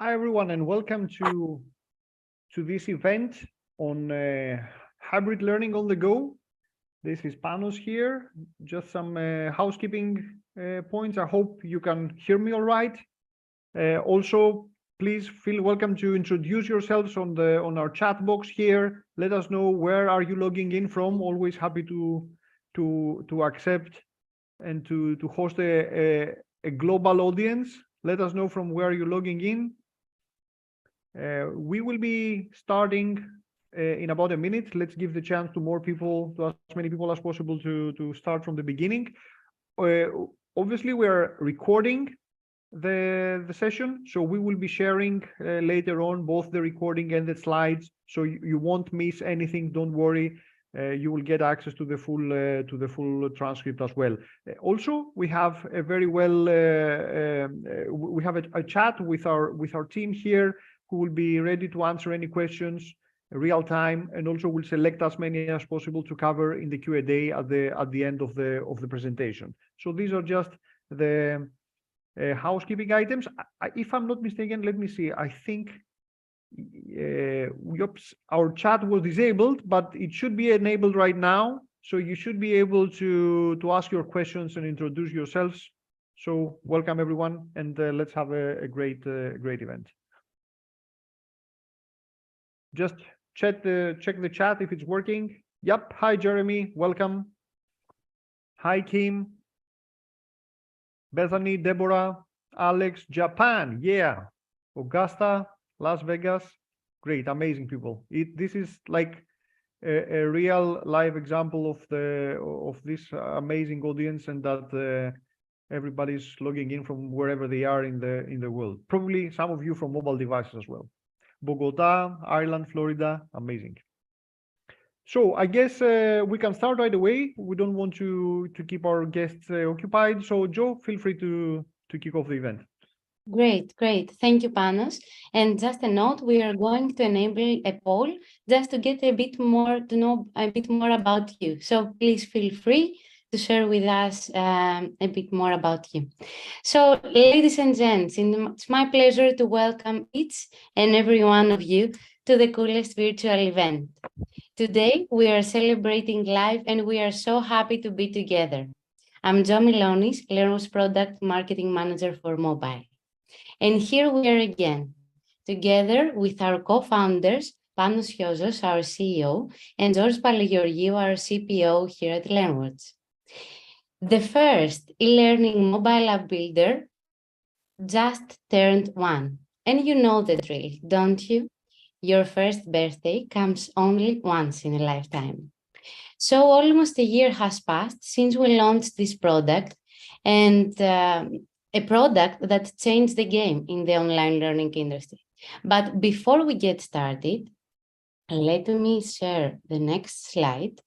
Hi everyone, and welcome to this event on hybrid learning on the go. This is Panos here. Just some housekeeping points. I hope you can hear me all right. Also, please feel welcome to introduce yourselves on our chat box here. Let us know where are you logging in from. Always happy to accept and to host a global audience. Let us know from where you're logging in. We will be starting in about a minute. Let's give the chance to more people, to as many people as possible to start from the beginning. Obviously, we are recording the session, so we will be sharing later on both the recording and the slides, so you won't miss anything. Don't worry. You will get access to the full transcript as well. Also, we have a very well we have a chat with our team here, who will be ready to answer any questions real time, and also will select as many as possible to cover in the Q&A at the end of the presentation. So these are just the housekeeping items. If I'm not mistaken, let me see. I think our chat was disabled, but it should be enabled right now. So you should be able to ask your questions and introduce yourselves. So welcome everyone, and let's have a great event. Just check the chat if it's working. Yep. Hi Jeremy, welcome. Hi Kim, Bethany, Deborah, Alex, Japan, yeah. Augusta, Las Vegas, great, amazing people. This is like a real live example of this amazing audience, and that everybody's logging in from wherever they are in the world. Probably some of you from mobile devices as well. Bogota, Ireland, Florida, amazing. So I guess we can start right away. We don't want to keep our guests occupied. So Joe, feel free to kick off the event. Great. Thank you, Panos. And just a note, we are going to enable a poll just to get a bit more, to know a bit more about you. So please feel free to share with us a bit more about you. So ladies and gents, it's my pleasure to welcome each and every one of you to the coolest virtual event. Today, we are celebrating life and we are so happy to be together. I'm Jo Milonis, Lerno's Product Marketing Manager for Mobile. And here we are again, together with our co-founders, Panos Chiosos, our CEO, and George Paligeorgiou, our CPO here at Learnwords. The first e-learning mobile app builder just turned 1. And you know the drill, don't you? Your first birthday comes only once in a lifetime. So almost a year has passed since we launched this product, and a product that changed the game in the online learning industry. But before we get started, let me share the next slide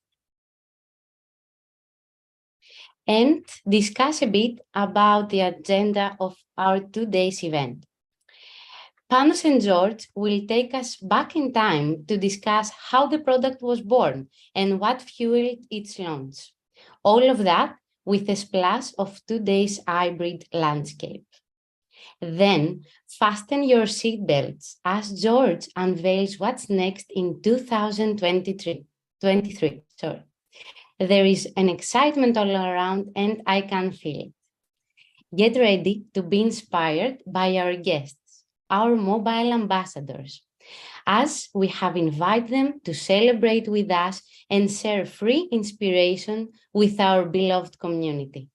and discuss a bit about the agenda of our today's event. Panos and George will take us back in time to discuss how the product was born and what fueled its launch. All of that with a splash of today's hybrid landscape. Then fasten your seatbelts as George unveils what's next in 2023. There is an excitement all around and I can feel it. Get ready to be inspired by our guests, our mobile ambassadors, as we have invited them to celebrate with us and share free inspiration with our beloved community.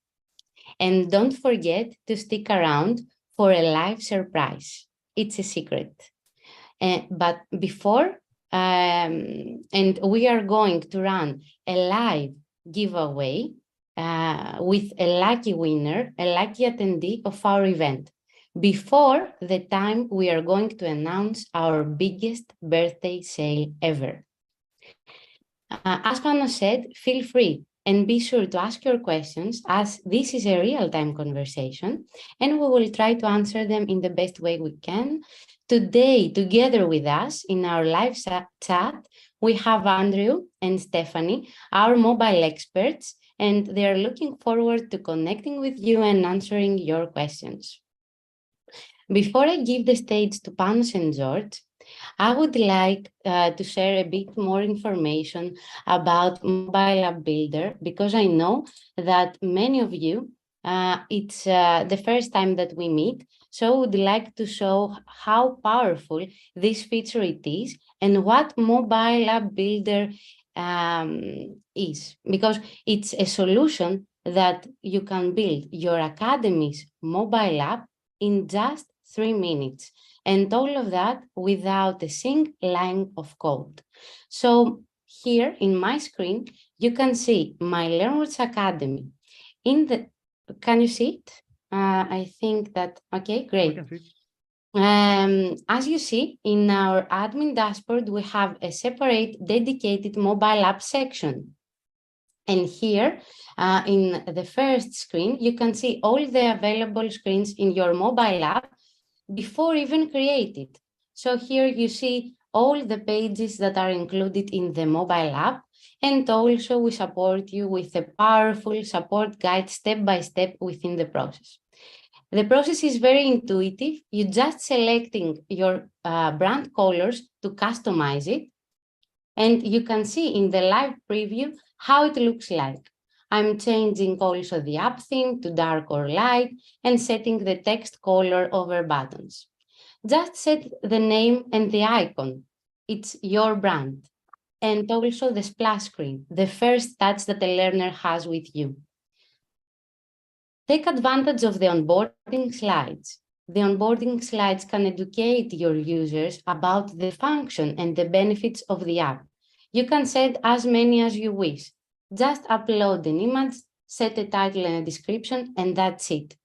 And don't forget to stick around for a live surprise. It's a secret. But before, and we are going to run a live giveaway with a lucky winner, a lucky attendee of our event, before the time we are going to announce our biggest birthday sale ever. As Panos said, feel free and be sure to ask your questions, as this is a real-time conversation and we will try to answer them in the best way we can. Today, together with us in our live chat, we have Andrew and Stephanie, our mobile experts, and they are looking forward to connecting with you and answering your questions. Before I give the stage to Panos and George, I would like to share a bit more information about Mobile App Builder, because I know that many of you, it's the first time that we meet. So I would like to show how powerful this feature it is and what Mobile App Builder is, because it's a solution that you can build your academy's mobile app in just 3 minutes. And all of that without a single line of code. So here in my screen, you can see my LearnWords Academy. Can you see it? I think that, okay, great. As you see, in our admin dashboard, we have a separate dedicated mobile app section. And here, in the first screen, you can see all the available screens in your mobile app before even created. So here you see all the pages that are included in the mobile app, and also we support you with a powerful support guide step by step within the process. The process is very intuitive. You're just selecting your brand colors to customize it, and you can see in the live preview how it looks like. I'm changing also the app theme to dark or light and setting the text color over buttons. Just set the name and the icon. It's your brand. And also the splash screen, the first touch that the learner has with you. Take advantage of the onboarding slides. The onboarding slides can educate your users about the function and the benefits of the app. You can set as many as you wish. Just upload an image, set a title and a description, and that's it.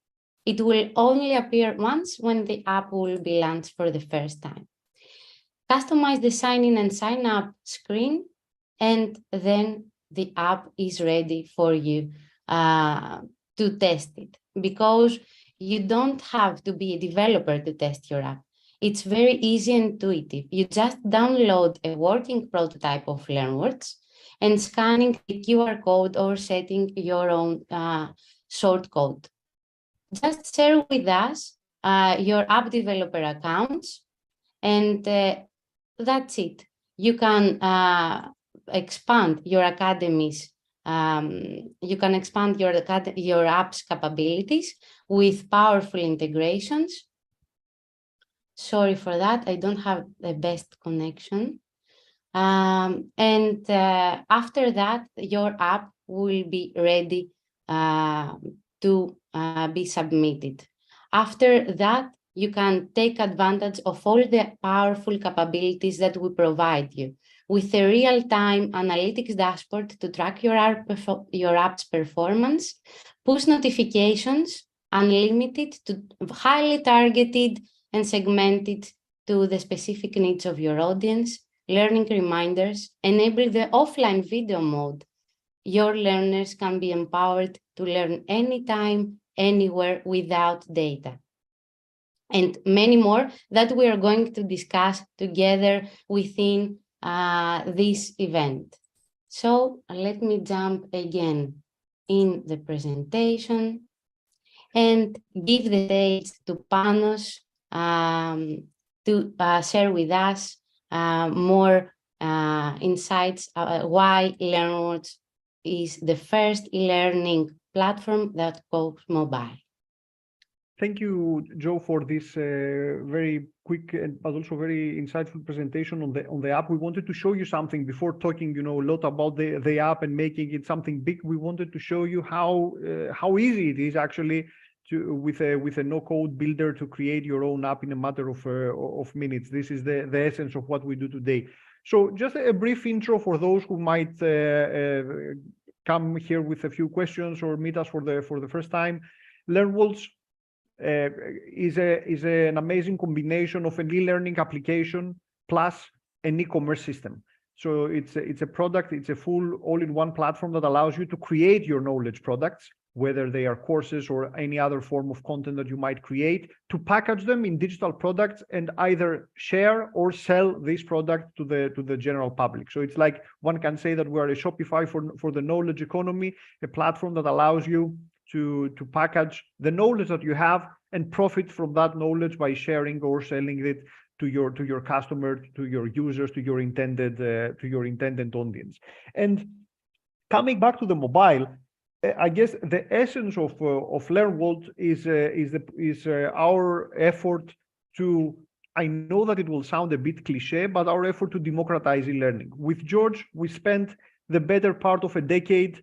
It will only appear once when the app will be launched for the first time. Customize the sign in and sign up screen, and then the app is ready for you to test it, because you don't have to be a developer to test your app. It's very easy and intuitive. You just download a working prototype of LearnWords and scanning the QR code or setting your own short code. Just share with us your app developer accounts, and that's it. You can expand your academy's you can expand your app's capabilities with powerful integrations. Sorry for that, I don't have the best connection. And after that, your app will be ready to be submitted. After that, you can take advantage of all the powerful capabilities that we provide you, with a real-time analytics dashboard to track your app's performance, push notifications, unlimited to highly targeted and segmented to the specific needs of your audience, learning reminders, enable the offline video mode. Your learners can be empowered to learn anytime, anywhere without data. And many more that we are going to discuss together within this event. So let me jump again in the presentation and give the stage to Panos to share with us more insights why LearnWords is the first e-learning platform that goes mobile. Thank you, Joe, for this very quick and but also very insightful presentation on the app. We wanted to show you something before talking, a lot about the app and making it something big. We wanted to show you how easy it is actually to with a no-code builder to create your own app in a matter of minutes. This is the essence of what we do today. So just a brief intro for those who might come here with a few questions or meet us for the first time. LearnWords is an amazing combination of an e-learning application plus an e-commerce system. So it's a product, it's a full all-in-one platform that allows you to create your knowledge products, whether they are courses or any other form of content that you might create, to package them in digital products and either share or sell this product to the general public. So it's like one can say that we are a Shopify for the knowledge economy, a platform that allows you to package the knowledge that you have and profit from that knowledge by sharing or selling it to your customer, to your users, to your intended audience. And coming back to the mobile, I guess the essence of LearnWorld is our effort to. I know that it will sound a bit cliche, but our effort to democratize e-learning. With George, we spent the better part of a decade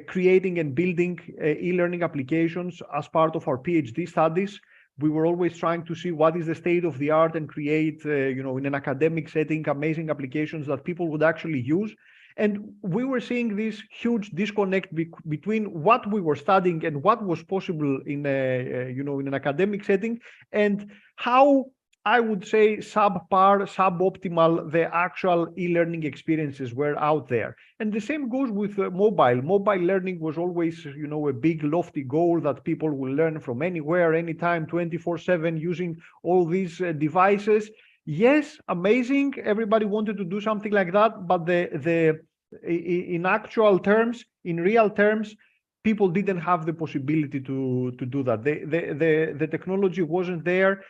creating and building e-learning applications as part of our PhD studies. We were always trying to see what is the state of the art and create, in an academic setting, amazing applications that people would actually use. And we were seeing this huge disconnect between what we were studying and what was possible in in an academic setting, and how I would say subpar, suboptimal the actual e-learning experiences were out there. And the same goes with mobile. Mobile learning was always, a big lofty goal that people will learn from anywhere, anytime, 24/7, using all these devices. Yes, amazing. Everybody wanted to do something like that, but in actual terms, in real terms, people didn't have the possibility to do that. The technology wasn't there.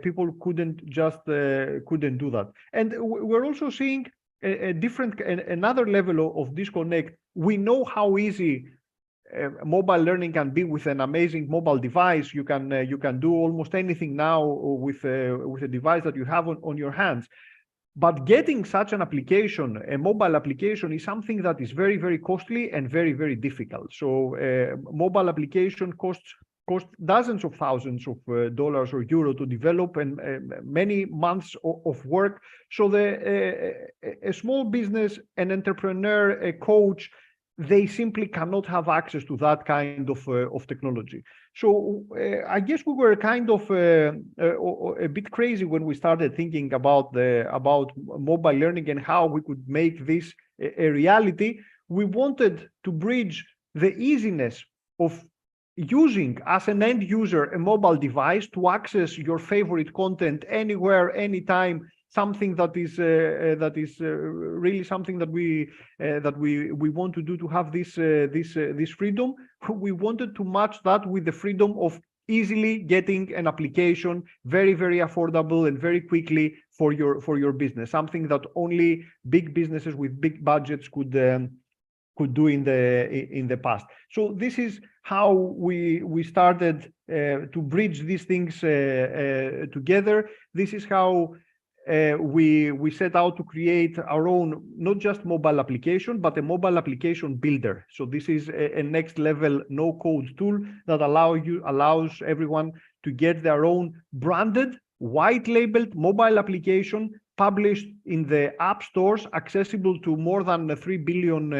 People couldn't do that. And we're also seeing another level of disconnect. We know how easy mobile learning can be with an amazing mobile device. You can do almost anything now with a device that you have on your hands. But getting such an application, a mobile application, is something that is very, very costly and very, very difficult. So mobile application costs dozens of thousands of dollars or euro to develop, and many months of work. So a small business, an entrepreneur, a coach, they simply cannot have access to that kind of technology. So I guess we were kind of a bit crazy when we started thinking about mobile learning and how we could make this a reality. We wanted to bridge the easiness of using as an end user a mobile device to access your favorite content anywhere, anytime. Something that is really something that we want to do, to have this freedom. We wanted to match that with the freedom of easily getting an application very, very affordable and very quickly for your business. Something that only big businesses with big budgets could do in the past. So this is how we started to bridge these things together. This is how we set out to create our own, not just mobile application, but a mobile application builder. So this is a next level no-code tool that allows everyone to get their own branded, white-labeled mobile application published in the app stores, accessible to more than 3 billion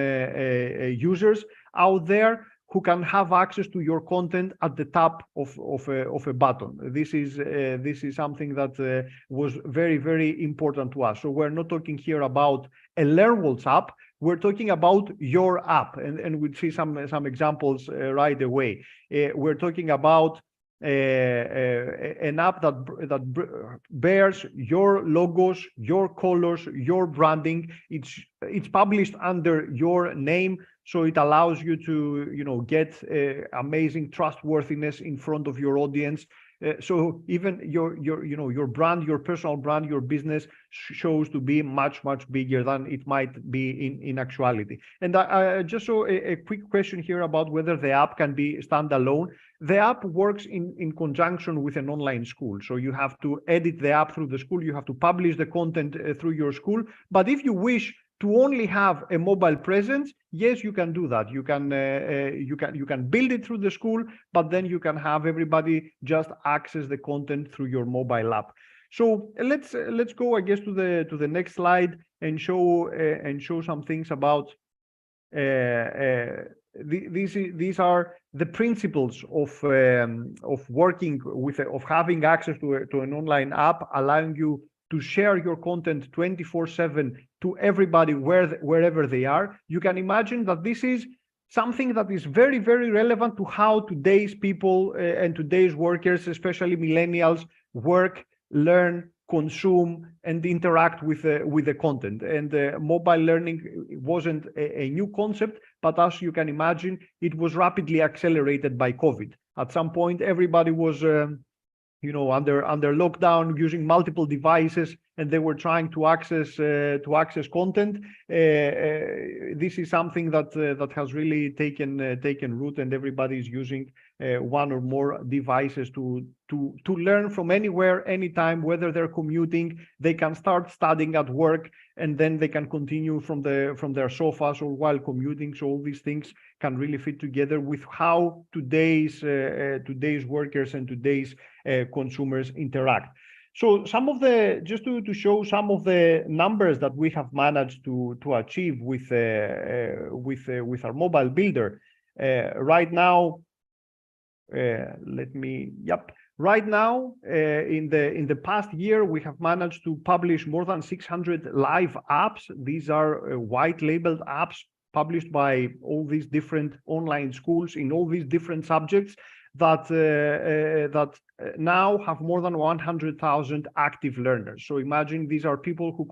users out there, who can have access to your content at the tap of a button. This is something that was very, very important to us. So we're not talking here about a LearnWorld app. We're talking about your app, and we'll see some examples right away. We're talking about an app that bears your logos, your colors, your branding. It's published under your name, so it allows you to get amazing trustworthiness in front of your audience. So even your brand, your personal brand, your business shows to be much bigger than it might be in actuality. And I just saw a quick question here about whether the app can be standalone. The app works in conjunction with an online school. So you have to edit the app through the school. You have to publish the content through your school. But if you wish to only have a mobile presence, yes, you can do that. You can build it through the school, but then you can have everybody just access the content through your mobile app. So let's go, I guess, to the next slide and show some things about these are the principles of working with of having access to an online app, allowing you to share your content 24/7 to everybody wherever they are. You can imagine that this is something that is very, very relevant to how today's people and today's workers, especially millennials, work, learn, consume and interact with the content. And mobile learning wasn't a new concept, but as you can imagine, it was rapidly accelerated by COVID. At some point, everybody was under lockdown, using multiple devices, and they were trying to access content. This is something that has really taken root, and everybody is using one or more devices to learn from anywhere, anytime, whether they're commuting. They can start studying at work, and then they can continue from their sofas or while commuting. So all these things can really fit together with how today's workers and today's consumers interact. So just to show some of the numbers that we have managed to achieve with our mobile builder right now. Right now, in the past year, we have managed to publish more than 600 live apps. These are white labeled apps published by all these different online schools in all these different subjects that now have more than 100,000 active learners. So imagine these are people who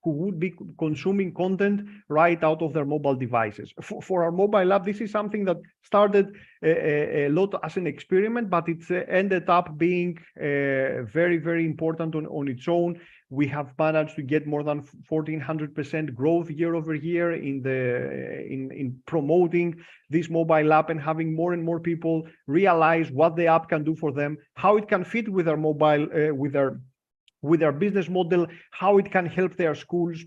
would be consuming content right out of their mobile devices. For our mobile app, this is something that started a lot as an experiment, but it's ended up being very, very important on its own. We have managed to get more than 1,400% growth year over year in promoting this mobile app and having more and more people realize what the app can do for them, how it can fit with their mobile, with their business model, how it can help their schools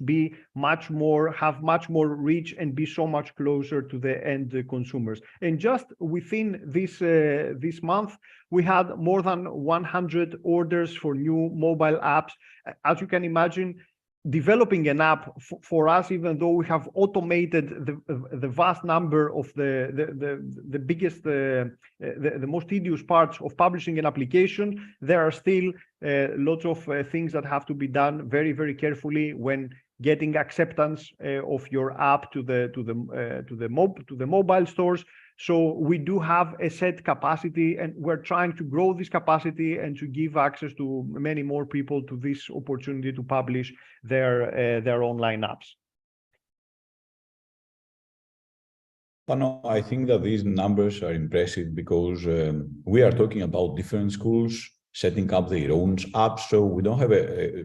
have much more reach and be so much closer to the end consumers. And just within this month, we had more than 100 orders for new mobile apps. As you can imagine, developing an app for us, even though we have automated the vast number of the biggest, the most tedious parts of publishing an application, there are still lots of things that have to be done very, very carefully when getting acceptance of your app to the mobile stores. So we do have a set capacity, and we're trying to grow this capacity and to give access to many more people to this opportunity to publish their online apps. Pano, I think that these numbers are impressive because we are talking about different schools setting up their own apps. So we don't have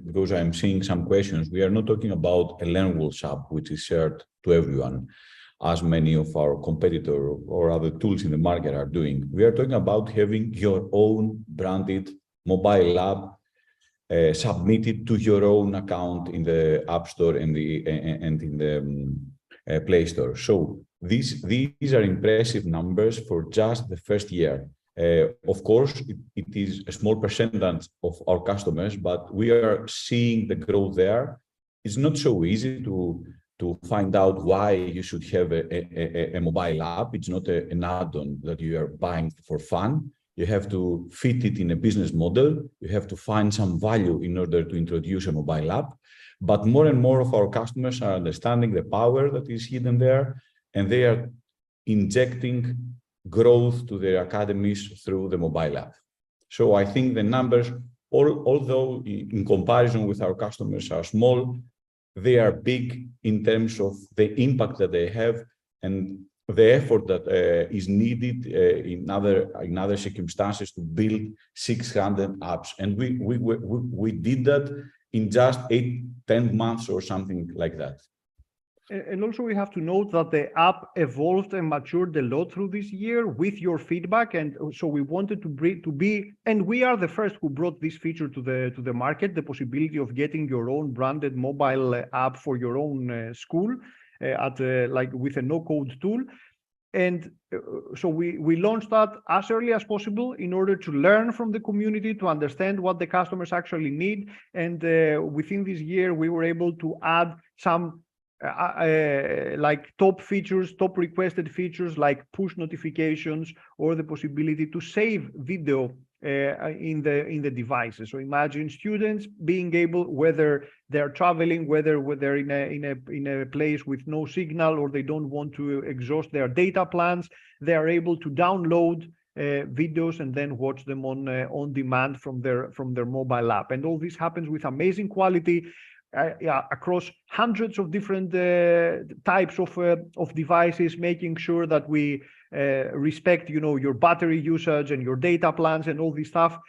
because I'm seeing some questions, we are not talking about a LearnWalls app, which is shared to everyone, as many of our competitors or other tools in the market are doing. We are talking about having your own branded mobile app submitted to your own account in the App Store and in the Play Store. So these are impressive numbers for just the first year. Of course, it is a small percentage of our customers, but we are seeing the growth there. It's not so easy to find out why you should have a mobile app. It's not an add-on that you are buying for fun. You have to fit it in a business model. You have to find some value in order to introduce a mobile app. But more and more of our customers are understanding the power that is hidden there, and they are injecting growth to their academies through the mobile app. So I think the numbers, although in comparison with our customers are small, they are big in terms of the impact that they have and the effort that is needed in other circumstances to build 600 apps. And we did that in just 8-10 months or something like that. And also we have to note that the app evolved and matured a lot through this year with your feedback. And so we wanted to be, and we are the first who brought this feature to the market, the possibility of getting your own branded mobile app for your own school with a no-code tool. And so we launched that as early as possible in order to learn from the community, to understand what the customers actually need. And within this year, we were able to add some like top requested features like push notifications or the possibility to save video in the devices. So imagine students being able, whether they're traveling, whether they're in a place with no signal or they don't want to exhaust their data plans, they are able to download videos and then watch them on demand from their mobile app. And all this happens with amazing quality across hundreds of different types of devices, making sure that we respect, your battery usage and your data plans and all this stuff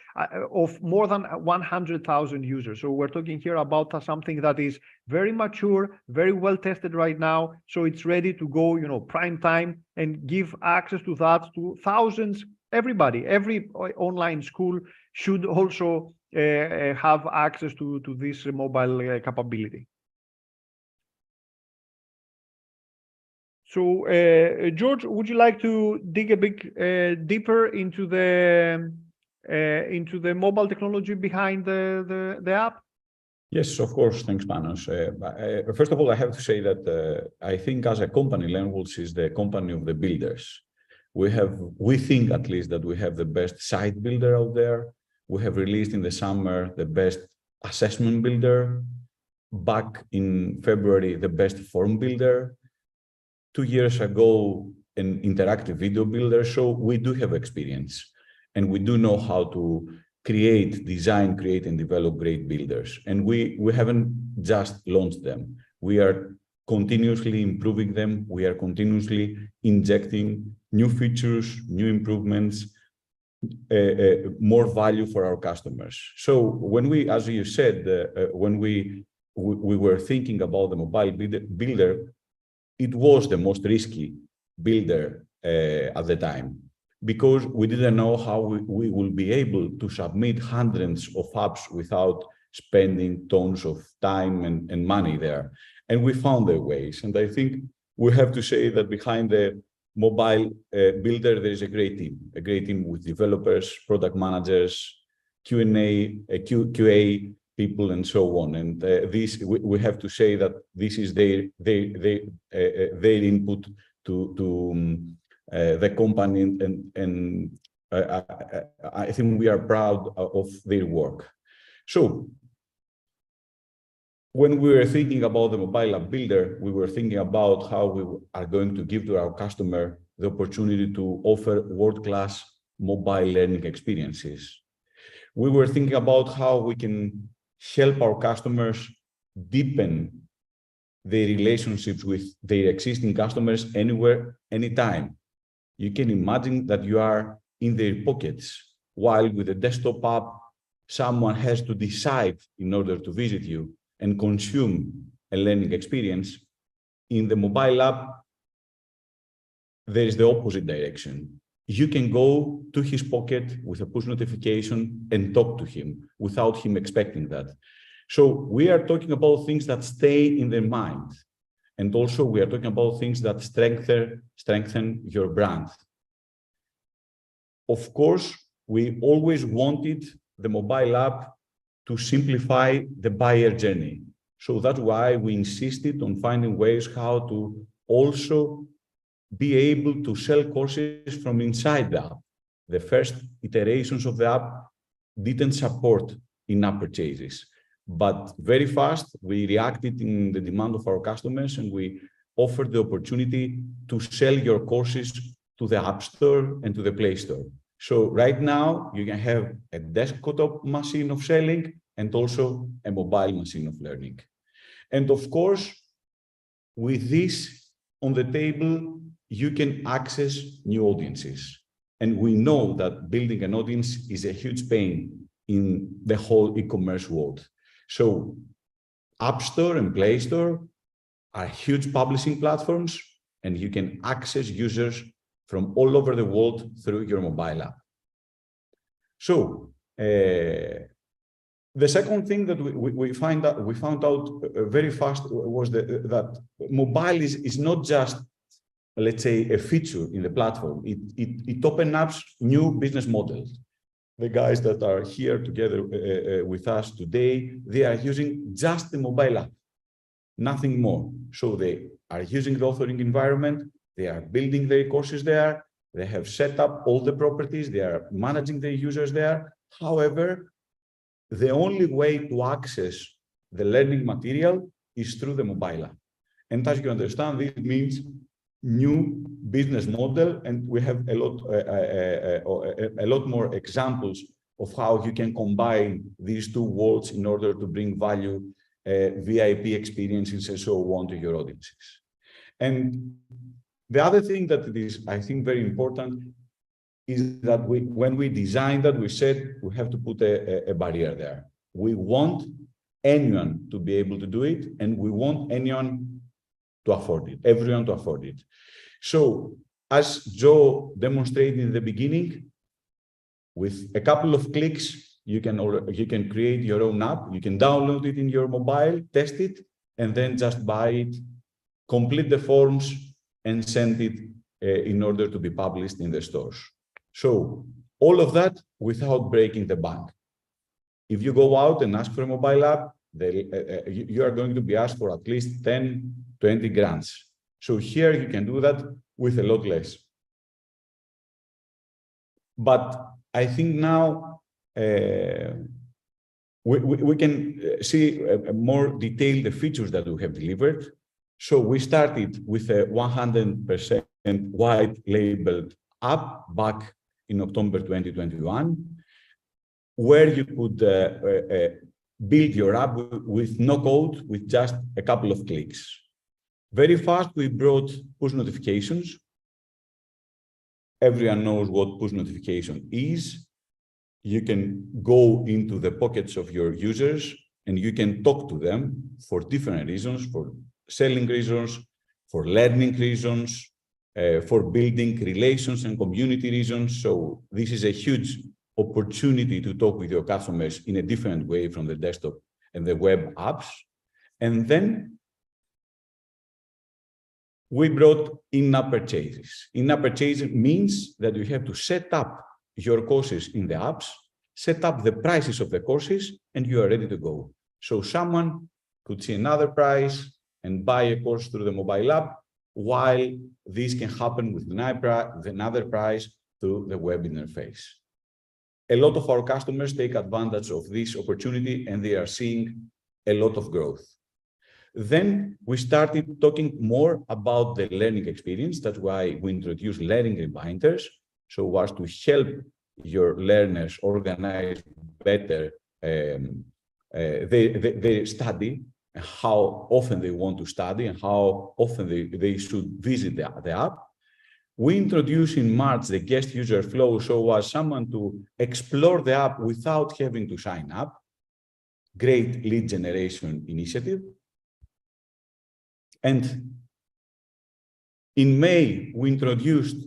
of more than 100,000 users. So we're talking here about something that is very mature, very well tested right now. So it's ready to go, prime time, and give access to that to thousands. Everybody, every online school should also have access to this mobile capability. So, George, would you like to dig a bit deeper into the mobile technology behind the app? Yes, of course. Thanks, Panos. First of all, I have to say that I think as a company, LearnWorlds is the company of the builders. We think at least that we have the best site builder out there. We have released in the summer the best assessment builder. Back in February, the best form builder. 2 years ago, an interactive video builder. So we do have experience, and we do know how to design, create, and develop great builders. And we haven't just launched them. We are continuously improving them. We are continuously injecting new features, new improvements, more value for our customers. So when we, as you said, when we were thinking about the mobile builder, it was the most risky builder at the time, because we didn't know how we will be able to submit hundreds of apps without spending tons of time and money there. And we found the ways. And I think we have to say that behind the mobile builder, there is a great team with developers, product managers, QA people, and so on. And we have to say that this is their input to the company, and I think we are proud of their work. So when we were thinking about the mobile app builder, we were thinking about how we are going to give to our customer the opportunity to offer world-class mobile learning experiences. We were thinking about how we can help our customers deepen their relationships with their existing customers anywhere, anytime. You can imagine that you are in their pockets, while with a desktop app, someone has to decide in order to visit you and consume a learning experience. In the mobile app, there is the opposite direction. You can go to his pocket with a push notification and talk to him without him expecting that. So we are talking about things that stay in their mind. And also we are talking about things that strengthen your brand. Of course, we always wanted the mobile app to simplify the buyer journey. So that's why we insisted on finding ways how to also be able to sell courses from inside the app. The first iterations of the app didn't support in-app purchases, but very fast we reacted in the demand of our customers, and we offered the opportunity to sell your courses to the App Store and to the Play Store. So right now you can have a desktop machine of selling and also a mobile machine of learning. And of course, with this on the table, you can access new audiences. And we know that building an audience is a huge pain in the whole e-commerce world. So App Store and Play Store are huge publishing platforms, and you can access users from all over the world through your mobile app. So the second thing that we found out very fast was that mobile is not just, let's say, a feature in the platform. It opens up new business models. The guys that are here together with us today, they are using just the mobile app, nothing more. So they are using the authoring environment, they are building their courses there, they have set up all the properties, they are managing their users there. However, the only way to access the learning material is through the mobile app. And as you understand, this means new business model, and we have a lot more examples of how you can combine these two worlds in order to bring value, VIP experiences and so on to your audiences. And the other thing that is, I think, very important is that when we designed that, we said we have to put a barrier there. We want anyone to be able to do it, and we want anyone to afford it, everyone to afford it. So, as Joe demonstrated in the beginning, with a couple of clicks, you can create your own app, you can download it in your mobile, test it, and then just buy it, complete the forms, and send it in order to be published in the stores. So all of that without breaking the bank. If you go out and ask for a mobile app, you are going to be asked for at least 10, 20 grants. So here you can do that with a lot less. But I think now we can see more detail the features that we have delivered. So we started with a 100% white labeled app back in October 2021, where you could build your app with no code, with just a couple of clicks. Very fast, we brought push notifications. Everyone knows what push notification is. You can go into the pockets of your users and you can talk to them for different reasons, for selling reasons, for learning reasons, for building relations and community reasons. So this is a huge opportunity to talk with your customers in a different way from the desktop and the web apps. And then we brought in-app purchases. In-app purchases means that you have to set up your courses in the apps, set up the prices of the courses, and you are ready to go. So someone could see another price and buy a course through the mobile app, while this can happen with another price through the web interface. A lot of our customers take advantage of this opportunity, and they are seeing a lot of growth. Then we started talking more about the learning experience. That's why we introduced learning reminders. So was to help your learners organize better their study, how often they want to study and how often they should visit the app. We introduced in March the guest user flow, so as someone to explore the app without having to sign up. Great lead generation initiative. And in May, we introduced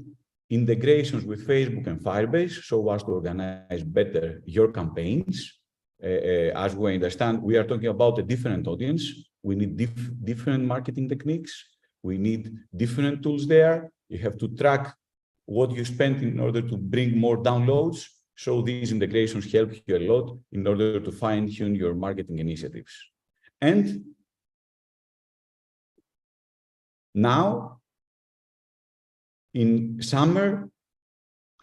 integrations with Facebook and Firebase, so as to organize better your campaigns. As we understand, we are talking about a different audience. We need different marketing techniques. We need different tools there. You have to track what you spent in order to bring more downloads. So these integrations help you a lot in order to fine-tune your marketing initiatives. And now, in summer,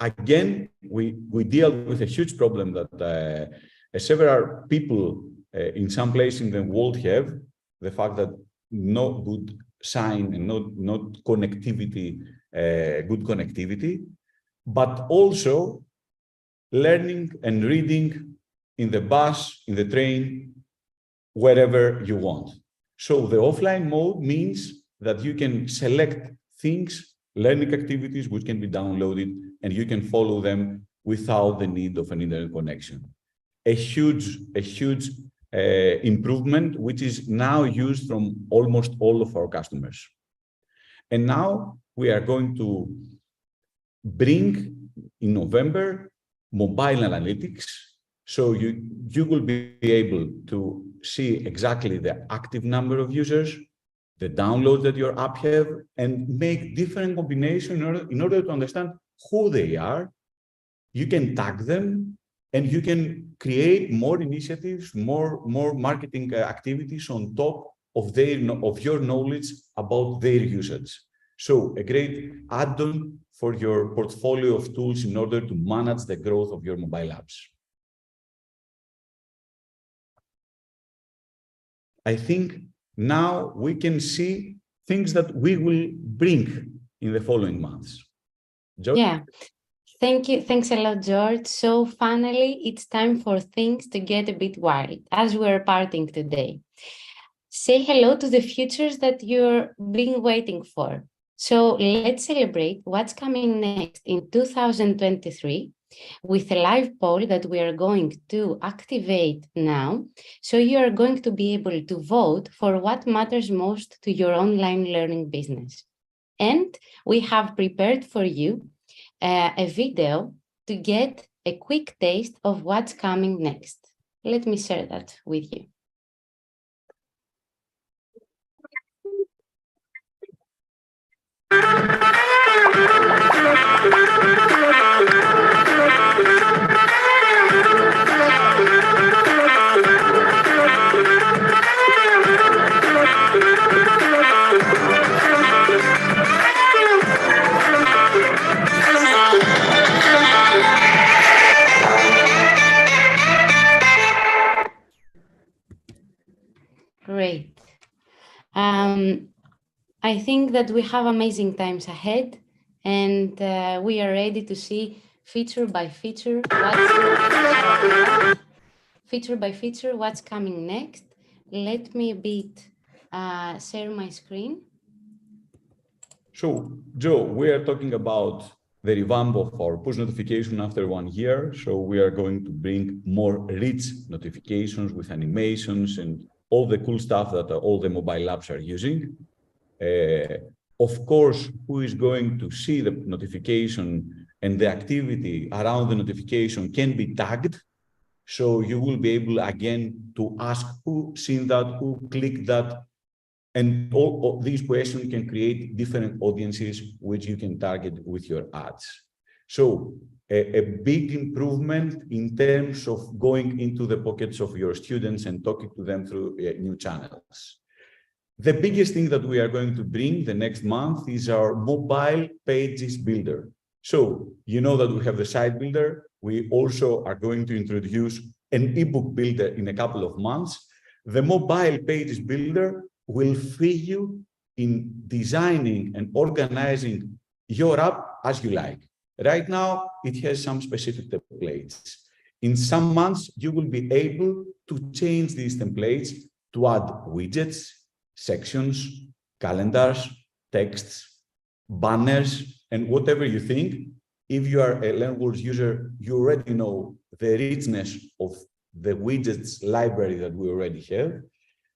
again, we deal with a huge problem that several people in some places in the world have, the fact that no good sign and not connectivity, good connectivity, but also learning and reading in the bus, in the train, wherever you want. So the offline mode means that you can select things, learning activities, which can be downloaded, and you can follow them without the need of an internet connection. A huge improvement, which is now used from almost all of our customers. And now we are going to bring in November mobile analytics. So you will be able to see exactly the active number of users, the downloads that your app have, and make different combinations in order to understand who they are. You can tag them, and you can create more initiatives, more marketing activities on top of your knowledge about their usage. So a great add-on for your portfolio of tools in order to manage the growth of your mobile apps. I think now we can see things that we will bring in the following months. George? Yeah. Thank you. Thanks a lot, George. So finally, it's time for things to get a bit wild as we're parting today. Say hello to the futures that you're been waiting for. So let's celebrate what's coming next in 2023 with a live poll that we are going to activate now. So you are going to be able to vote for what matters most to your online learning business. And we have prepared for you a video to get a quick taste of what's coming next. Let me share that with you. Great. I think that we have amazing times ahead, and we are ready to see feature by feature what's coming next. Let me a bit share my screen. So, Joe, we are talking about the revamp of our push notification after 1 year. So we are going to bring more rich notifications with animations and all the cool stuff that all the mobile apps are using. Of course, who is going to see the notification and the activity around the notification can be tagged. So you will be able again to ask who seen that, who clicked that. And all these questions can create different audiences which you can target with your ads. So a big improvement in terms of going into the pockets of your students and talking to them through new channels. The biggest thing that we are going to bring the next month is our mobile pages builder. So you know that we have the site builder. We also are going to introduce an ebook builder in a couple of months. The mobile pages builder will free you in designing and organizing your app as you like. Right now, it has some specific templates. In some months, you will be able to change these templates to add widgets, sections, calendars, texts, banners, and whatever you think. If you are a LearnWords user, you already know the richness of the widgets library that we already have.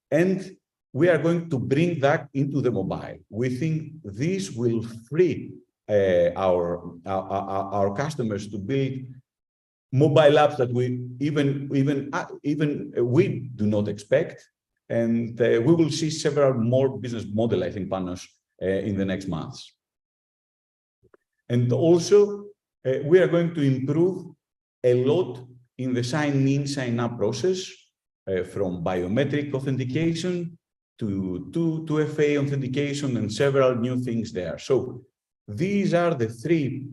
And we are going to bring that into the mobile. We think this will free our customers to build mobile apps that we even we do not expect. And we will see several more business models, I think, Panos, in the next months. And also, we are going to improve a lot in the sign-in, sign-up process, from biometric authentication to 2FA authentication and several new things there. So these are the three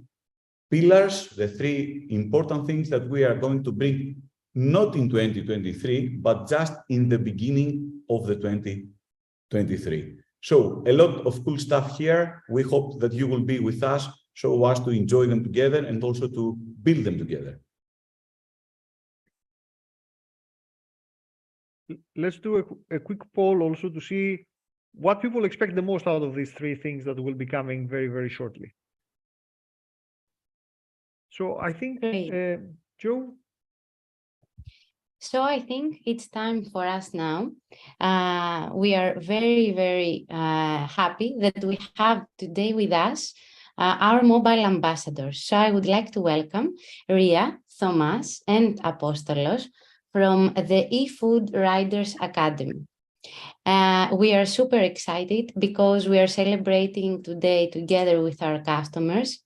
pillars, the three important things that we are going to bring, not in 2023, but just in the beginning of the 2023. So a lot of cool stuff here. We hope that you will be with us so as to enjoy them together and also to build them together. Let's do a quick poll also to see what people expect the most out of these three things that will be coming very, very shortly. So I think, Joe? So I think it's time for us now. We are very, very happy that we have today with us our mobile ambassadors. So I would like to welcome Ria, Thomas, and Apostolos from the eFood Riders Academy. We are super excited because we are celebrating today together with our customers.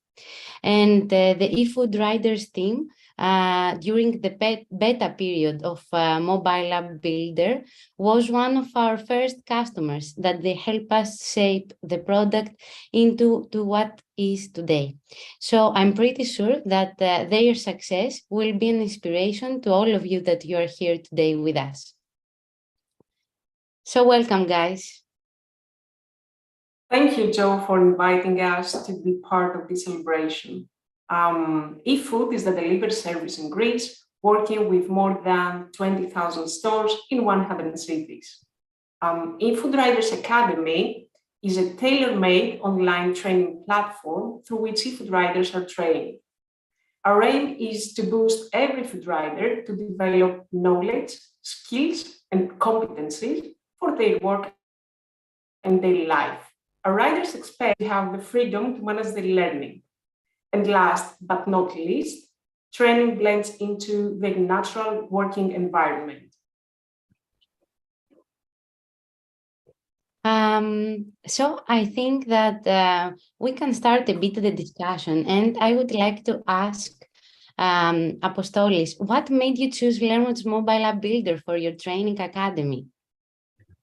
And the eFood Riders team, during the beta period of Mobile App Builder, was one of our first customers that they help us shape the product into what is today. So I'm pretty sure that their success will be an inspiration to all of you that you are here today with us. So welcome, guys. Thank you, Joe, for inviting us to be part of this celebration. eFood is the delivery service in Greece, working with more than 20,000 stores in 100 cities. eFood Riders Academy is a tailor-made online training platform through which eFood riders are trained. Our aim is to boost every food rider to develop knowledge, skills, and competencies for their work and daily life. Our riders expect to have the freedom to manage their learning. And last but not least, training blends into their natural working environment. So I think that we can start a bit of the discussion, and I would like to ask Apostolis, what made you choose Learnwood's mobile app builder for your training academy?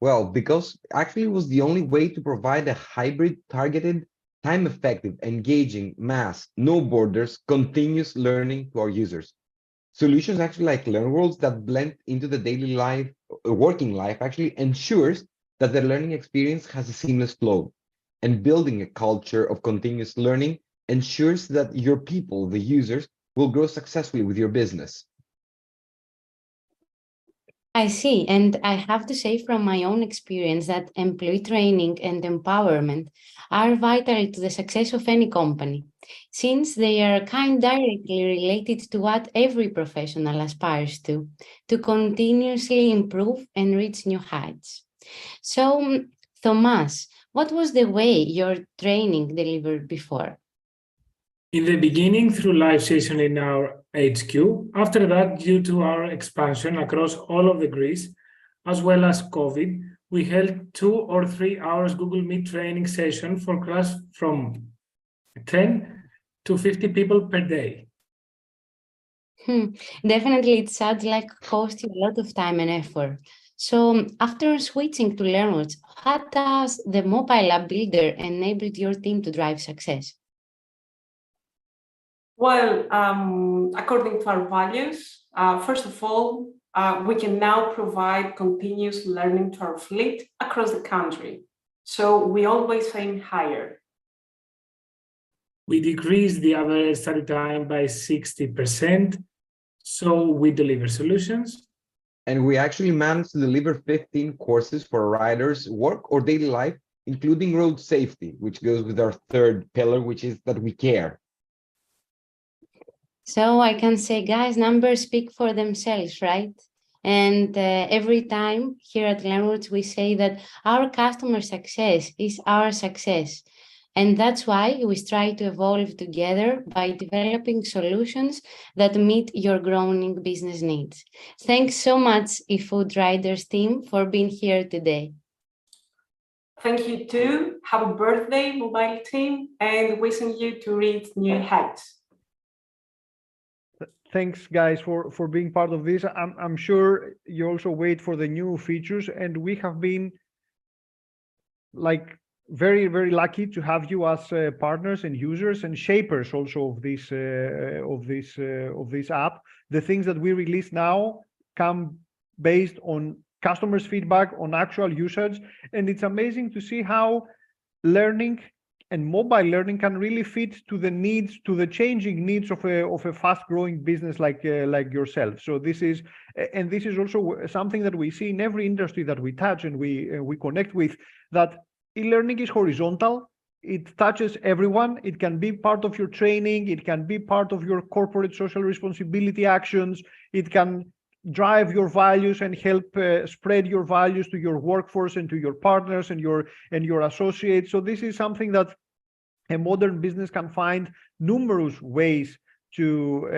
Well, because actually it was the only way to provide a hybrid, targeted, time-effective, engaging, mass, no borders, continuous learning to our users. Solutions actually like LearnWorlds that blend into the daily life, working life, actually ensures that the learning experience has a seamless flow. And building a culture of continuous learning ensures that your people, the users, will grow successfully with your business. I see, and I have to say from my own experience that employee training and empowerment are vital to the success of any company, since they are directly related to what every professional aspires to continuously improve and reach new heights. So, Thomas, what was the way your training delivered before? In the beginning, through live session in our HQ. After that, due to our expansion across all of the Greece, as well as COVID, we held 2 or 3 hours Google Meet training session for class from 10 to 50 people per day. Definitely, it sounds like it cost you a lot of time and effort. So after switching to Learnworlds, how does the mobile app builder enable your team to drive success? Well, according to our values, first of all, we can now provide continuous learning to our fleet across the country. So we always aim higher. We decreased the average study time by 60%, so we deliver solutions. And we actually managed to deliver 15 courses for riders' work or daily life, including road safety, which goes with our third pillar, which is that we care. So I can say, guys, numbers speak for themselves, right? And every time here at Learnworlds, we say that our customer success is our success. And that's why we strive to evolve together by developing solutions that meet your growing business needs. Thanks so much, eFood Riders team, for being here today. Thank you too. Happy birthday, mobile team, and wishing you to reach new heights. Thanks, guys, for being part of this. I'm sure you also wait for the new features, and we have been like very, very lucky to have you as partners and users and shapers also of this app. The things that we release now come based on customers' feedback, on actual usage, and it's amazing to see how learning and mobile learning can really fit to the needs, to the changing needs of a fast-growing business like yourself. So this is also something that we see in every industry that we touch and we connect with, that e-learning is horizontal. It touches everyone. It can be part of your training. It can be part of your corporate social responsibility actions. It can drive your values and help spread your values to your workforce and to your partners and your associates. So this is something that a modern business can find numerous ways to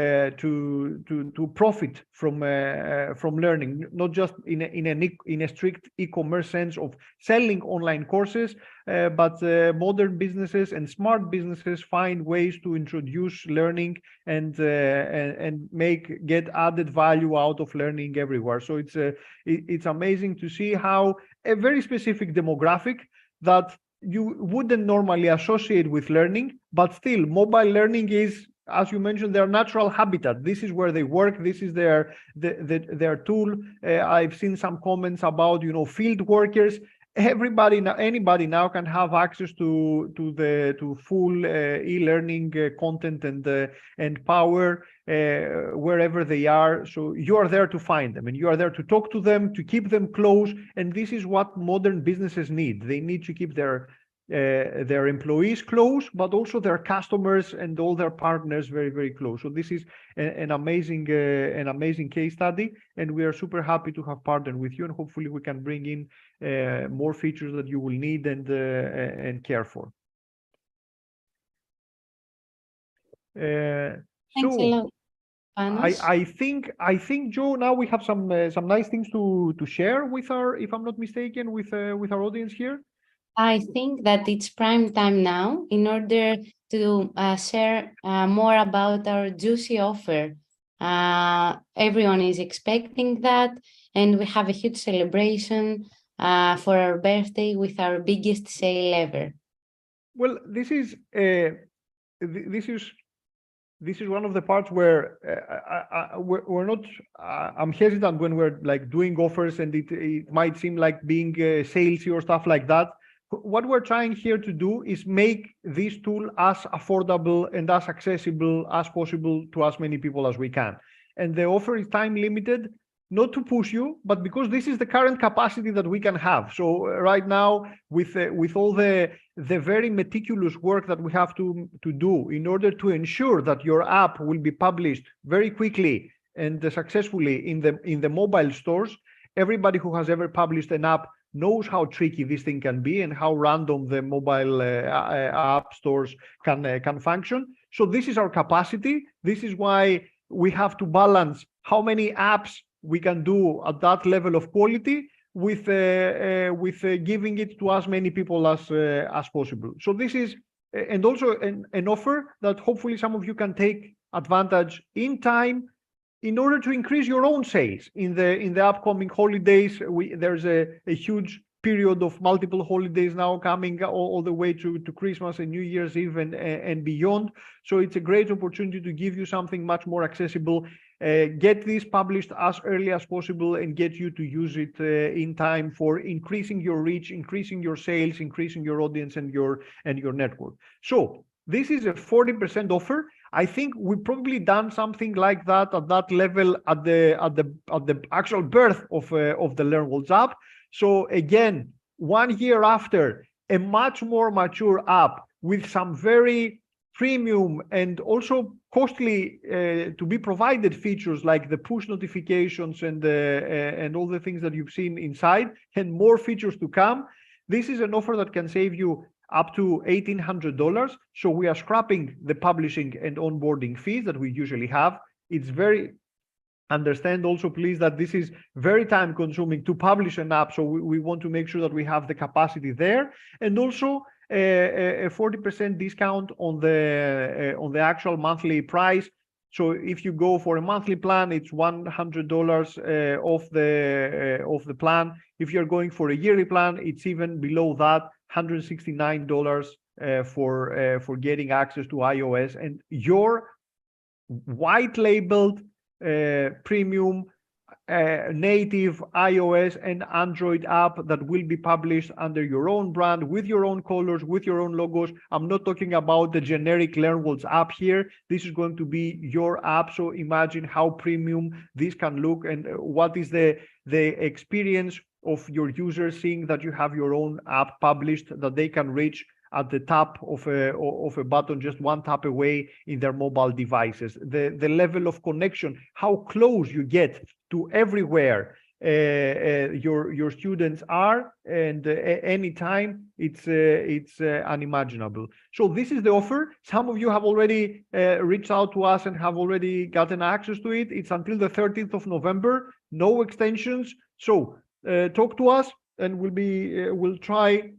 profit from learning, not just in a strict e-commerce sense of selling online courses, but modern businesses and smart businesses find ways to introduce learning and get added value out of learning everywhere. So it's amazing to see how a very specific demographic that you wouldn't normally associate with learning, but still mobile learning is, as you mentioned, their natural habitat. This is where they work. This is their tool. I've seen some comments about, field workers. anybody now can have access to full e-learning content and power wherever they are. So you are there to find them, and you are there to talk to them, to keep them close. And this is what modern businesses need. They need to keep their employees close, but also their customers and all their partners very, very close. So this is an amazing case study, and we are super happy to have partnered with you, and hopefully we can bring in more features that you will need and care for. Thanks a lot, Panos. I think Joe, now we have some nice things to share with our, if I'm not mistaken, with our audience here. I think that it's prime time now in order to share more about our juicy offer. Everyone is expecting that, and we have a huge celebration for our birthday with our biggest sale ever. Well, this is one of the parts where we're not. I'm hesitant when we're like doing offers, and it might seem like being salesy or stuff like that. What we're trying here to do is make this tool as affordable and as accessible as possible to as many people as we can. And the offer is time limited, not to push you, but because this is the current capacity that we can have. So right now, with all the very meticulous work that we have to do in order to ensure that your app will be published very quickly and successfully in the mobile stores, everybody who has ever published an app knows how tricky this thing can be and how random the mobile app stores can function. So this is our capacity. This is why we have to balance how many apps we can do at that level of quality with giving it to as many people as possible. So this is, and also an offer that hopefully some of you can take advantage in time in order to increase your own sales in the upcoming holidays. There's a huge period of multiple holidays now coming all the way to Christmas and New Year's Eve and beyond. So it's a great opportunity to give you something much more accessible. Get this published as early as possible and get you to use it in time for increasing your reach, increasing your sales, increasing your audience and your network. So this is a 40% offer. I think we've probably done something like that at that level at the actual birth of the LearnWorlds app. So again, 1 year after, a much more mature app with some very premium and also costly to be provided features like the push notifications and all the things that you've seen inside, and more features to come. This is an offer that can save you up to $1,800. So we are scrapping the publishing and onboarding fees that we usually have. It's very, understand also please that this is very time consuming to publish an app. So we want to make sure that we have the capacity there, and also a 40% discount on the actual monthly price. So if you go for a monthly plan, it's $100 off the plan. If you're going for a yearly plan, it's even below that, $169 for getting access to iOS and your white labeled premium native iOS and Android app that will be published under your own brand, with your own colors, with your own logos. I'm not talking about the generic LearnWorlds app here. This is going to be your app. So imagine how premium this can look, and what is the experience of your users seeing that you have your own app published, that they can reach at the tap of a button, just one tap away in their mobile devices. The level of connection, how close you get to everywhere your students are, and anytime, it's unimaginable. So this is the offer. Some of you have already reached out to us and have already gotten access to it. It's until the 13th of November, no extensions. So talk to us, and we'll try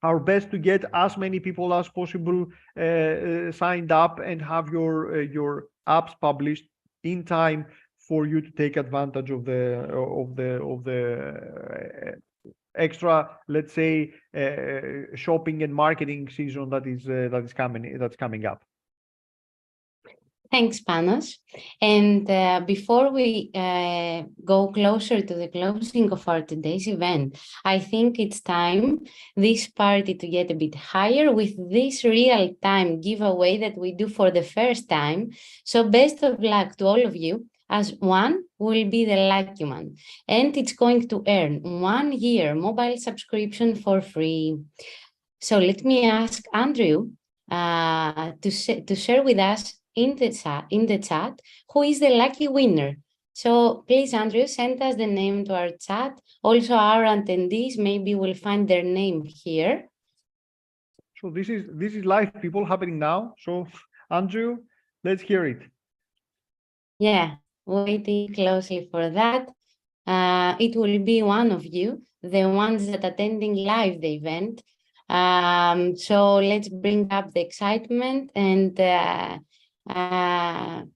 our best to get as many people as possible signed up and have your apps published in time for you to take advantage of the extra, let's say, shopping and marketing season that's coming up. Thanks, Panos. And before we go closer to the closing of our today's event, I think it's time this party to get a bit higher with this real-time giveaway that we do for the first time. So best of luck to all of you, as one will be the lucky one, and it's going to earn 1 year mobile subscription for free. So let me ask Andrew to share with us in the chat who is the lucky winner. So please, Andrew, send us the name to our chat. Also, our attendees maybe will find their name here. So this is live, people, happening now. So Andrew, let's hear it. Yeah, waiting closely for that. It will be one of you, the ones that attending live the event. So let's bring up the excitement, and I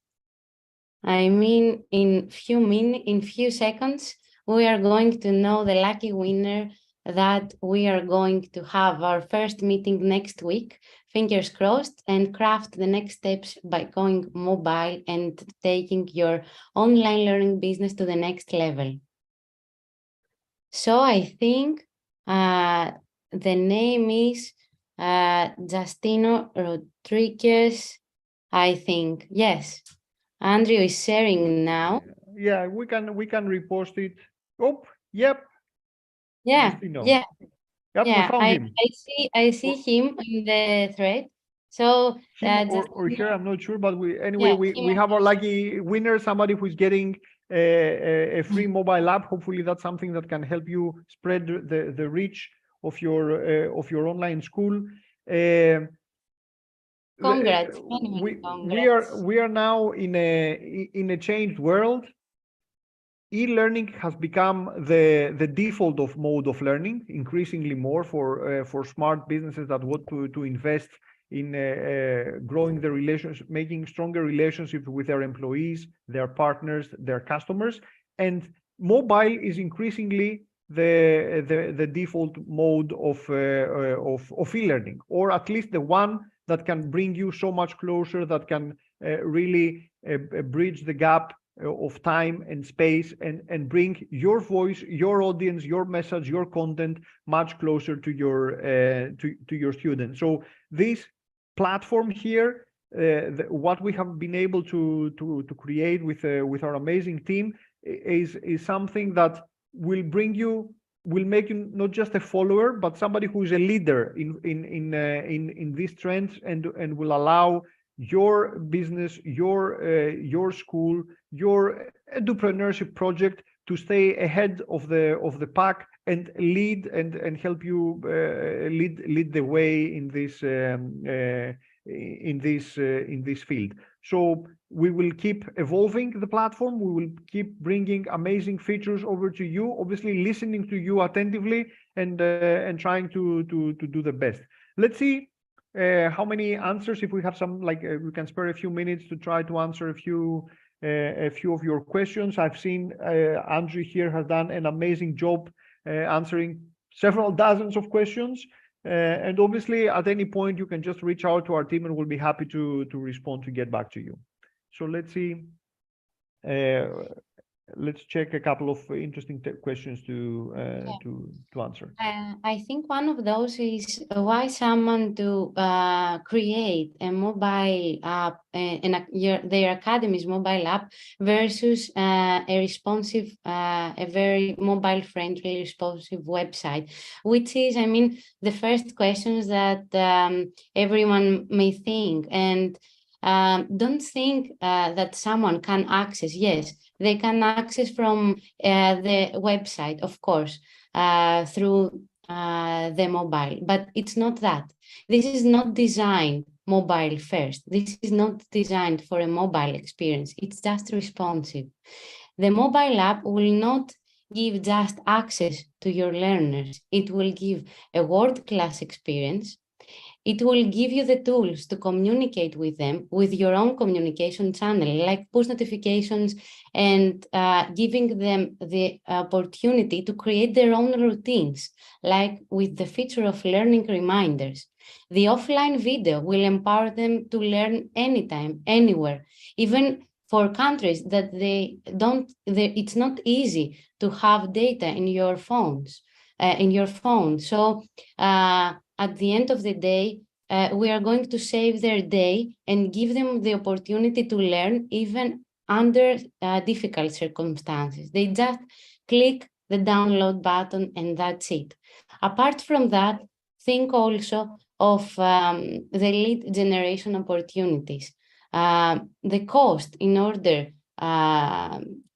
mean, in few seconds, we are going to know the lucky winner that we are going to have our first meeting next week, fingers crossed, and craft the next steps by going mobile and taking your online learning business to the next level. So I think the name is Justino Rodriguez, I think. Yes. Andrew is sharing now. Yeah, we can repost it. Oh, yep. Yeah, Justino. yeah. Yep, Yeah, we found him. I see him in the thread. So Him or her, I'm not sure, but we have our lucky winner, somebody who's getting a free mobile app. Hopefully that's something that can help you spread the reach of your online school. Congrats. We are now in a changed world. E-learning has become the default mode of learning, increasingly more for smart businesses that want to invest in growing the relationship, making stronger relationships with their employees, their partners, their customers, and mobile is increasingly the default mode of e-learning, or at least the one that can bring you so much closer, that can really bridge the gap of time and space, and bring your voice, your audience, your message, your content much closer to your students. So this platform here, what we have been able to create with our amazing team is something that will make you not just a follower, but somebody who is a leader in these trends, and will allow your business, your school, your entrepreneurship project to stay ahead of the pack and lead and help you lead the way in this field. So we will keep evolving the platform. We will keep bringing amazing features over to you, obviously listening to you attentively and trying to do the best. Let's see how many answers, if we have some, we can spare a few minutes to try to answer a few of your questions. I've seen Andrew here has done an amazing job answering several dozens of questions. And obviously, at any point, you can just reach out to our team, and we'll be happy to respond, to get back to you. So let's see. Let's check a couple of interesting questions to answer. I think one of those is why someone to create a mobile app, their academy's mobile app versus a responsive, a very mobile-friendly, responsive website, which is, I mean, the first questions that everyone may think. And don't think that someone can access. Yes, they can access from the website, of course, through the mobile, but it's not that. This is not designed mobile first. This is not designed for a mobile experience. It's just responsive. The mobile app will not give just access to your learners. It will give a world-class experience. It will give you the tools to communicate with them with your own communication channel, like push notifications, and giving them the opportunity to create their own routines, like with the feature of learning reminders. The offline video will empower them to learn anytime, anywhere, even for countries that it's not easy to have data in your phones, So at the end of the day, we are going to save their day and give them the opportunity to learn even under difficult circumstances. They just click the download button and that's it. Apart from that, think also of the lead generation opportunities. The cost in order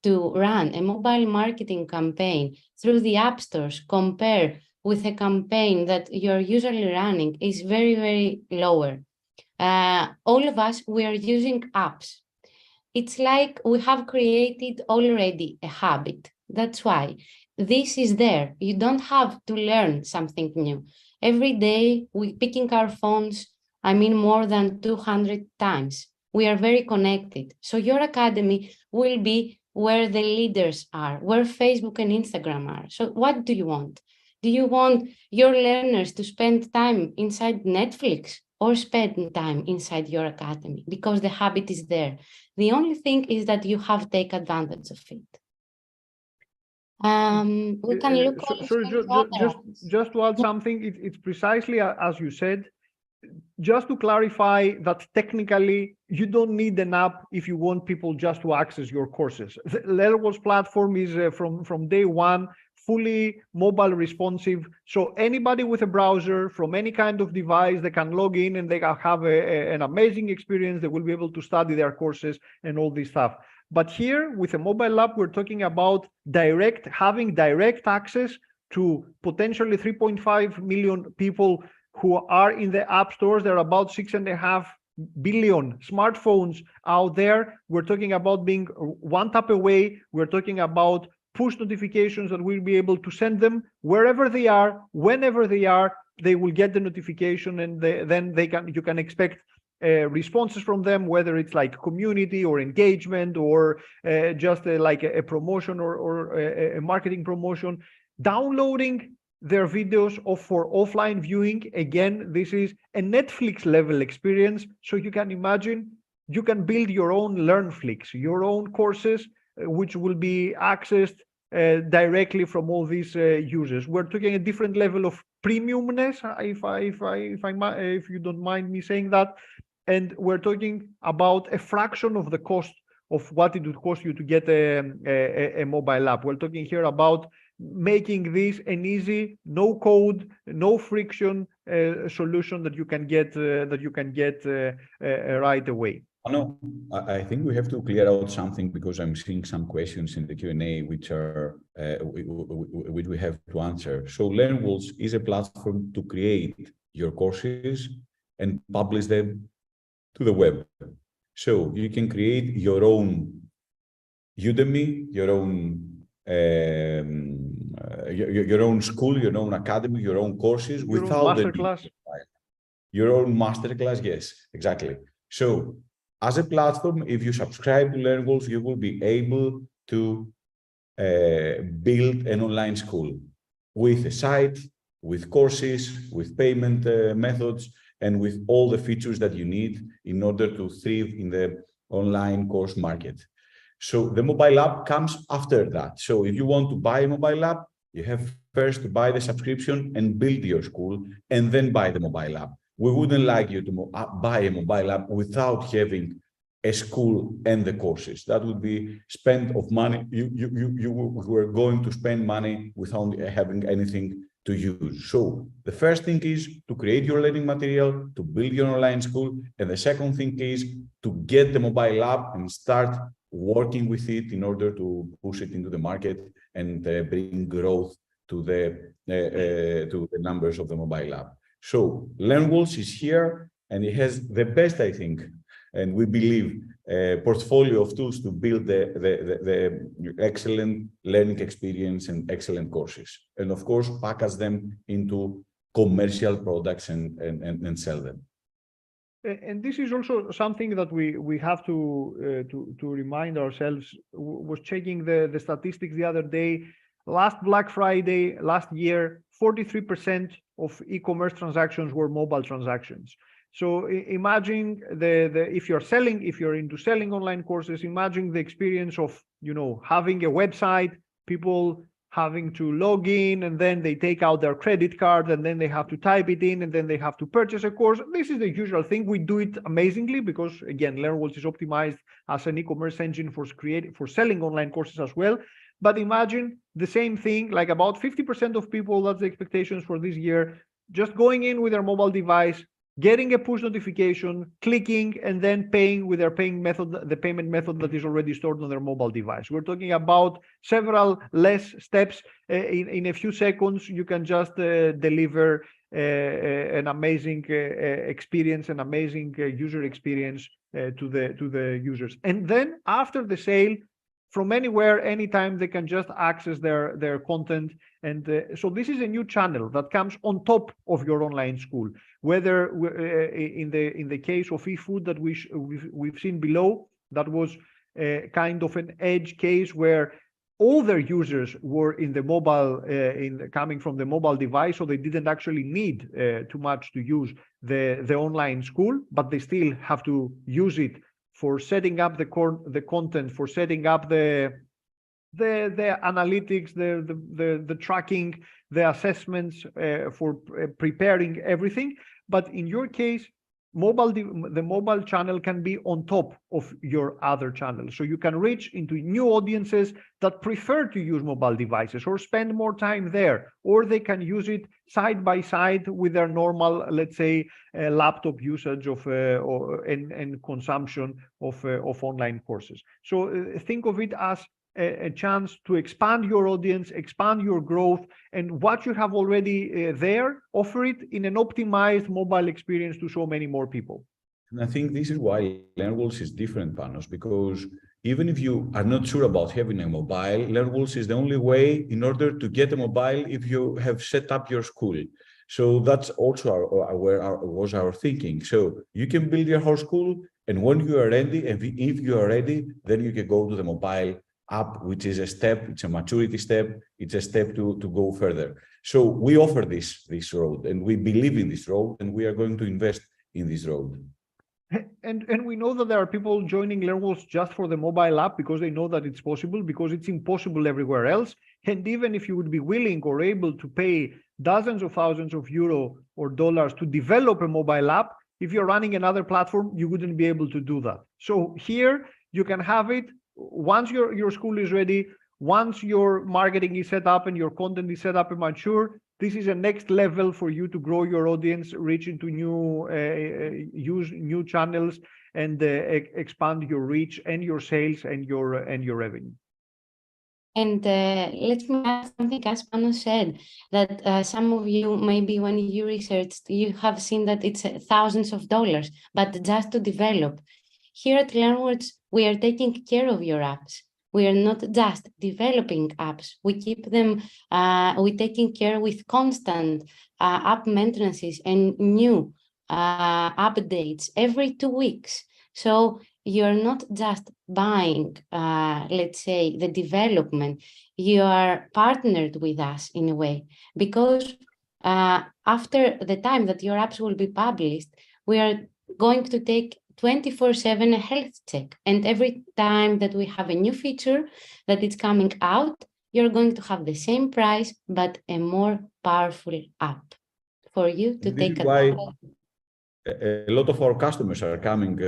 to run a mobile marketing campaign through the app stores compare with a campaign that you're usually running is very, very lower. All of us, we are using apps. It's like we have created already a habit. That's why this is there. You don't have to learn something new. Every day we picking our phones, more than 200 times. We are very connected. So your academy will be where the leaders are, where Facebook and Instagram are. So what do you want? Do you want your learners to spend time inside Netflix or spend time inside your academy? Because the habit is there. The only thing is that you have to take advantage of it. We can look just to add something, it's precisely as you said. Just to clarify that technically you don't need an app if you want people just to access your courses. The LearnWorld's platform is from day one fully mobile responsive, so anybody with a browser from any kind of device, they can log in and they can have an amazing experience. They will be able to study their courses and all this stuff. But here with a mobile app, we're talking about having direct access to potentially 3.5 million people who are in the app stores. There are about 6.5 billion smartphones out there. We're talking about being one tap away. We're talking about push notifications that we'll be able to send them wherever they are, whenever they are. They will get the notification, and then you can expect responses from them, whether it's like community or engagement or just like a promotion or a marketing promotion. Downloading their videos for offline viewing. Again, this is a Netflix level experience. So you can imagine, you can build your own LearnFlix, your own courses, which will be accessed directly from all these users. We're talking a different level of premiumness, if you don't mind me saying that. And we're talking about a fraction of the cost of what it would cost you to get a mobile app. We're talking here about making this an easy, no code, no friction solution that you can get right away. No, I think we have to clear out something, because I'm seeing some questions in the Q&A which we have to answer. So LearnWorlds is a platform to create your courses and publish them to the web. So you can create your own Udemy, your own school, your own academy, your own courses, without the masterclass. Your own masterclass. Yes, exactly. So as a platform, if you subscribe to LearnWorlds, you will be able to build an online school with a site, with courses, with payment methods, and with all the features that you need in order to thrive in the online course market. So the mobile app comes after that. So if you want to buy a mobile app, you have first to buy the subscription and build your school, and then buy the mobile app. We wouldn't like you to buy a mobile app without having a school and the courses. That would be spend of money. You were going to spend money without having anything to use. So the first thing is to create your learning material, to build your online school. And the second thing is to get the mobile app and start working with it in order to push it into the market and bring growth to the numbers of the mobile app. So LearnWorlds is here, and it has the best, I think, and we believe, portfolio of tools to build the excellent learning experience and excellent courses, and of course package them into commercial products and sell them. And this is also something that we have to remind ourselves. Was checking the statistics the other day. Last Black Friday last year, 43% of e-commerce transactions were mobile transactions. So imagine if you're into selling online courses, imagine the experience of, having a website, people having to log in, and then they take out their credit card, and then they have to type it in, and then they have to purchase a course. This is the usual thing. We do it amazingly because, again, LearnWorlds is optimized as an e-commerce engine for selling online courses as well. But imagine the same thing, like about 50% of people, that's the expectations for this year, just going in with their mobile device, getting a push notification, clicking, and then paying with their payment method that is already stored on their mobile device. We're talking about several less steps. In a few seconds, you can just deliver an amazing experience, an amazing user experience to the users. And then after the sale, from anywhere, anytime, they can just access their content. And so this is a new channel that comes on top of your online school. Whether in the case of eFood that we've seen below, that was kind of an edge case where all their users were in the mobile, coming from the mobile device, so they didn't actually need too much to use the online school, but they still have to use it for setting up the content, for setting up the analytics, the tracking, the assessments, for preparing everything. But in your case, the mobile channel can be on top of your other channels. So you can reach into new audiences that prefer to use mobile devices or spend more time there, or they can use it side by side with their normal, let's say, laptop usage and consumption of online courses. So think of it as a chance to expand your audience, expand your growth, and what you have already there, offer it in an optimized mobile experience to so many more people. And I think this is why LearnWorlds is different, Panos, because even if you are not sure about having a mobile, LearnWorlds is the only way in order to get a mobile if you have set up your school. So that's also was our thinking. So you can build your whole school, and when you are ready, and if you are ready, then you can go to the mobile app, which is a step, it's a maturity step, it's a step to go further. So we offer this road, and we believe in this road, and we are going to invest in this road. And we know that there are people joining LearnWorlds just for the mobile app because they know that it's possible, because it's impossible everywhere else. And even if you would be willing or able to pay dozens of thousands of euro or dollars to develop a mobile app, if you're running another platform, you wouldn't be able to do that. So here you can have it. Once your school is ready, once your marketing is set up and your content is set up and mature, this is a next level for you to grow your audience, reach into use new channels, and expand your reach and your sales and your revenue. And let me add something, as Panos said, that some of you, maybe when you researched, you have seen that it's thousands of dollars, but just to develop. Here at LearnWorlds, we are taking care of your apps. We are not just developing apps. We keep them, we're taking care with constant app maintenances and new updates every 2 weeks. So you're not just buying, let's say, the development, you are partnered with us in a way, because after the time that your apps will be published, we are going to take 24/7 a health check. And every time that we have a new feature that is coming out, you're going to have the same price, but a more powerful app for you to take advantage. A lot of our customers are coming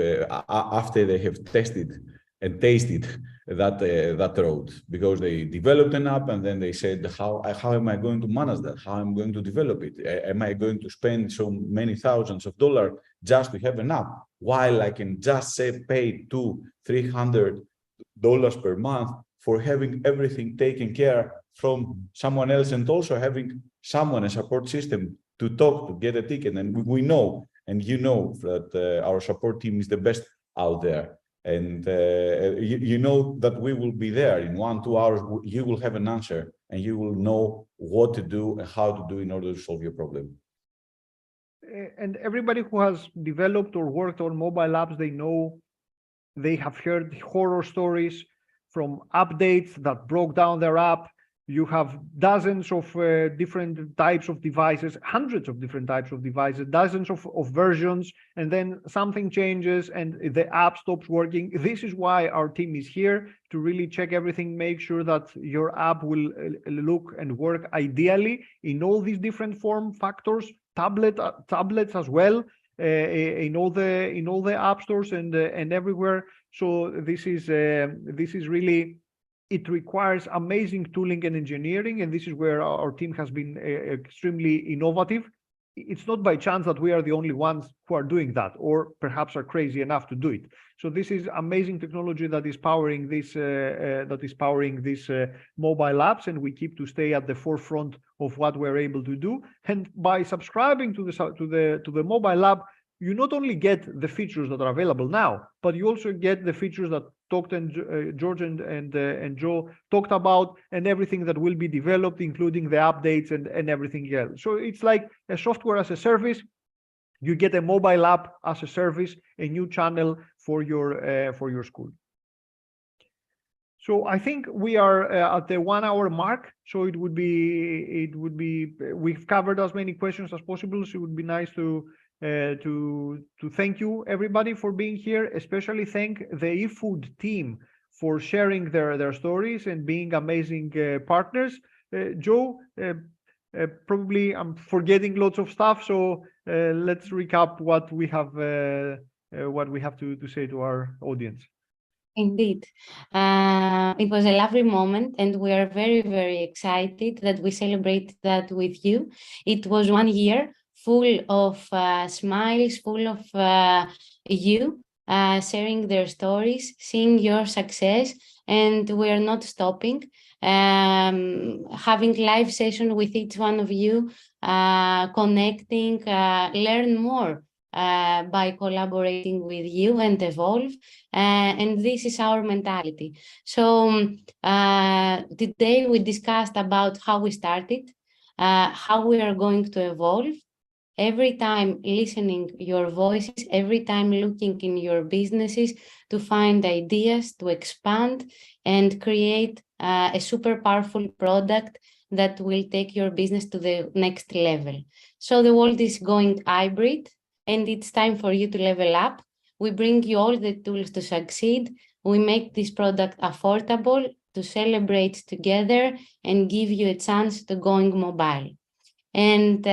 after they have tested and tasted that road, because they developed an app and then they said, how am I going to manage that? How am I going to develop it? Am I going to spend so many thousands of dollars just to have an app, while I can just pay $200-300 per month for having everything taken care from someone else, and also having someone, a support system, to talk, to get a ticket. And we know, and you know, that our support team is the best out there. And you know that we will be there in 1-2 hours. You will have an answer, and you will know what to do and how to do in order to solve your problem. And everybody who has developed or worked on mobile apps, they have heard horror stories from updates that broke down their app, You have dozens of different types of devices, hundreds of different types of devices, dozens of versions, and then something changes and the app stops working. This is why our team is here, to really check everything, make sure that your app will look and work ideally in all these different form factors, tablets as well, in all the app stores and everywhere. So this is really, it requires amazing tooling and engineering, and this is where our team has been extremely innovative. It's not by chance that we are the only ones who are doing that, or perhaps are crazy enough to do it. So this is amazing technology that is powering this mobile apps, and we keep to stay at the forefront of what we're able to do. And by subscribing to the mobile app, you not only get the features that are available now, but you also get the features that George and Joe talked about, and everything that will be developed, including the updates and everything else. So it's like a software as a service. You get a mobile app as a service, a new channel for your school. So I think we are at the 1 hour mark. So it would be we've covered as many questions as possible. So it would be nice to thank you everybody for being here, especially thank the eFood team for sharing their stories and being amazing partners. Joe, probably I'm forgetting lots of stuff, so let's recap what we have to say to our audience. Indeed. It was a lovely moment, and we are very, very excited that we celebrate that with you. It was 1 year full of smiles, full of you sharing their stories, seeing your success, and we are not stopping. Having live session with each one of you, connecting, learn more by collaborating with you and evolve. And this is our mentality. So today we discussed about how we started, how we are going to evolve. Every time listening your voices, every time looking in your businesses to find ideas to expand and create a super powerful product that will take your business to the next level. So the world is going hybrid, and it's time for you to level up. We bring you all the tools to succeed. We make this product affordable to celebrate together and give you a chance to going mobile. And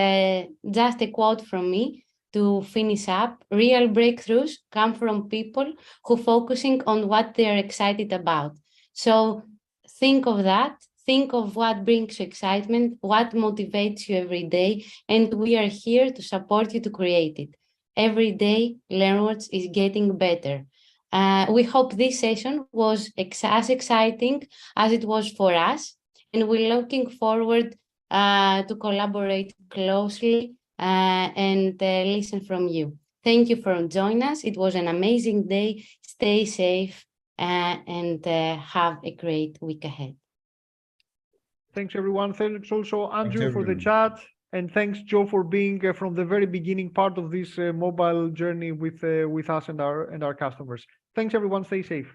just a quote from me to finish up: real breakthroughs come from people who focusing on what they're excited about. So think of that, think of what brings you excitement, what motivates you every day, and we are here to support you to create it. Every day, LearnWords is getting better. We hope this session was as exciting as it was for us, and we're looking forward to collaborate closely and listen from you. Thank you for joining us. It was an amazing day. Stay safe and have a great week ahead. Thanks, everyone. Thanks also, Andrew, for the chat. And thanks, Joe, for being from the very beginning part of this mobile journey with us and our customers. Thanks, everyone. Stay safe.